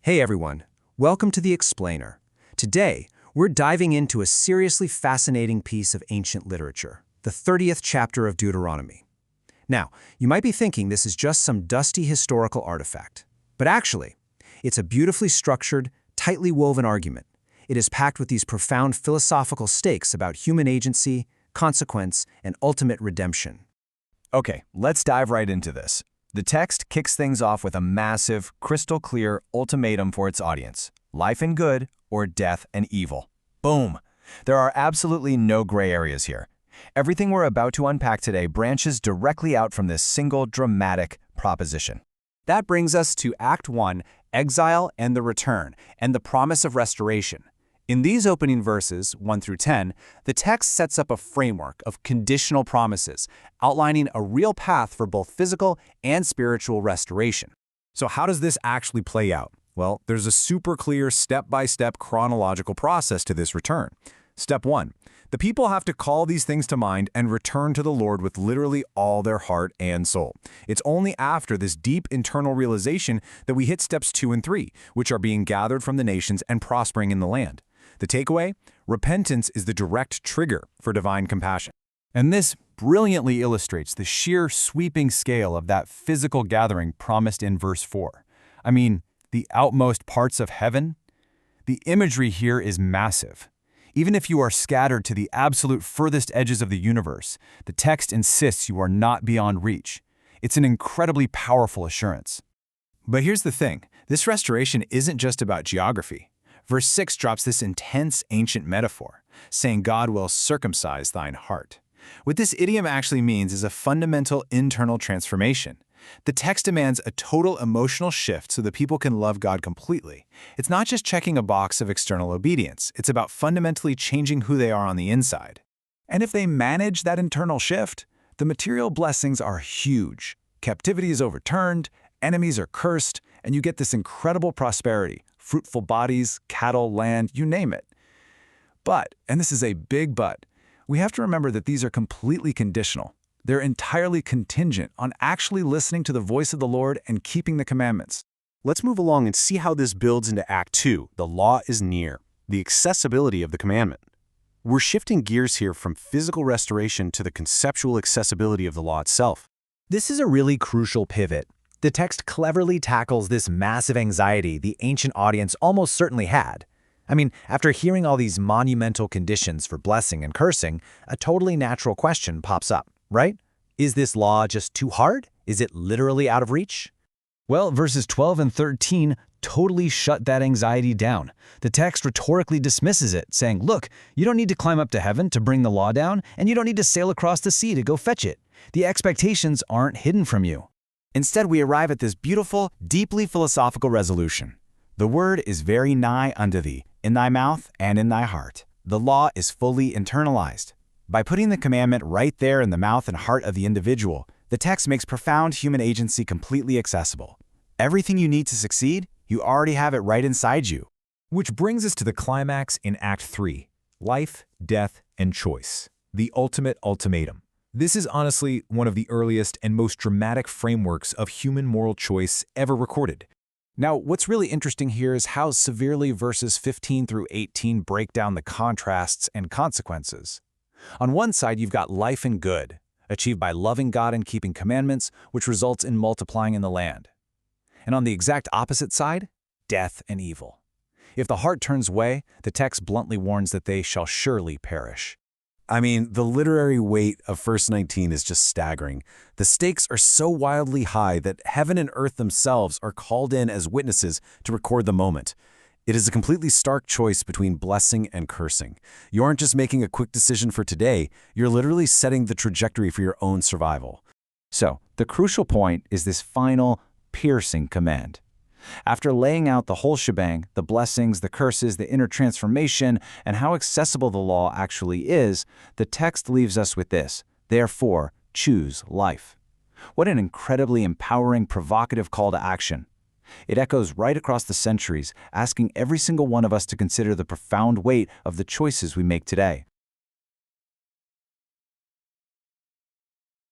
Hey everyone, welcome to The Explainer. Today, we're diving into a seriously fascinating piece of ancient literature, the 30th chapter of Deuteronomy. Now, you might be thinking this is just some dusty historical artifact, but actually, it's a beautifully structured, tightly woven argument. It is packed with these profound philosophical stakes about human agency, consequence, and ultimate redemption. Okay, let's dive right into this. The text kicks things off with a massive, crystal-clear ultimatum for its audience: life and good, or death and evil. Boom! There are absolutely no gray areas here. Everything we're about to unpack today branches directly out from this single dramatic proposition. That brings us to Act 1, Exile and the Return, and the Promise of Restoration. In these opening verses, 1 through 10, the text sets up a framework of conditional promises, outlining a real path for both physical and spiritual restoration. So how does this actually play out? Well, there's a super clear step-by-step chronological process to this return. Step 1. The people have to call these things to mind and return to the Lord with literally all their heart and soul. It's only after this deep internal realization that we hit steps 2 and 3, which are being gathered from the nations and prospering in the land. The takeaway? Repentance is the direct trigger for divine compassion. And this brilliantly illustrates the sheer sweeping scale of that physical gathering promised in verse 4. I mean, the outmost parts of heaven? The imagery here is massive. Even if you are scattered to the absolute furthest edges of the universe, the text insists you are not beyond reach. It's an incredibly powerful assurance. But here's the thing, this restoration isn't just about geography. Verse 6 drops this intense ancient metaphor, saying God will circumcise thine heart. What this idiom actually means is a fundamental internal transformation. The text demands a total emotional shift so that people can love God completely. It's not just checking a box of external obedience. It's about fundamentally changing who they are on the inside. And if they manage that internal shift, the material blessings are huge. Captivity is overturned, enemies are cursed, and you get this incredible prosperity, fruitful bodies, cattle, land, you name it. But, and this is a big but, we have to remember that these are completely conditional. They're entirely contingent on actually listening to the voice of the Lord and keeping the commandments. Let's move along and see how this builds into Act 2, the law is near, the accessibility of the commandment. We're shifting gears here from physical restoration to the conceptual accessibility of the law itself. This is a really crucial pivot. The text cleverly tackles this massive anxiety the ancient audience almost certainly had. I mean, after hearing all these monumental conditions for blessing and cursing, a totally natural question pops up, right? Is this law just too hard? Is it literally out of reach? Well, verses 12 and 13 totally shut that anxiety down. The text rhetorically dismisses it, saying, look, you don't need to climb up to heaven to bring the law down, and you don't need to sail across the sea to go fetch it. The expectations aren't hidden from you. Instead, we arrive at this beautiful, deeply philosophical resolution. The word is very nigh unto thee, in thy mouth and in thy heart. The law is fully internalized. By putting the commandment right there in the mouth and heart of the individual, the text makes profound human agency completely accessible. Everything you need to succeed, you already have it right inside you. Which brings us to the climax in Act 3, life, death, and choice, the ultimate ultimatum. This is honestly one of the earliest and most dramatic frameworks of human moral choice ever recorded. Now, what's really interesting here is how severely verses 15 through 18 break down the contrasts and consequences. On one side, you've got life and good, achieved by loving God and keeping commandments, which results in multiplying in the land. And on the exact opposite side, death and evil. If the heart turns away, the text bluntly warns that they shall surely perish. I mean, the literary weight of verse 19 is just staggering. The stakes are so wildly high that heaven and earth themselves are called in as witnesses to record the moment. It is a completely stark choice between blessing and cursing. You aren't just making a quick decision for today, you're literally setting the trajectory for your own survival. So, the crucial point is this final, piercing command. After laying out the whole shebang, the blessings, the curses, the inner transformation, and how accessible the law actually is, the text leaves us with this: therefore, choose life. What an incredibly empowering, provocative call to action. It echoes right across the centuries, asking every single one of us to consider the profound weight of the choices we make today.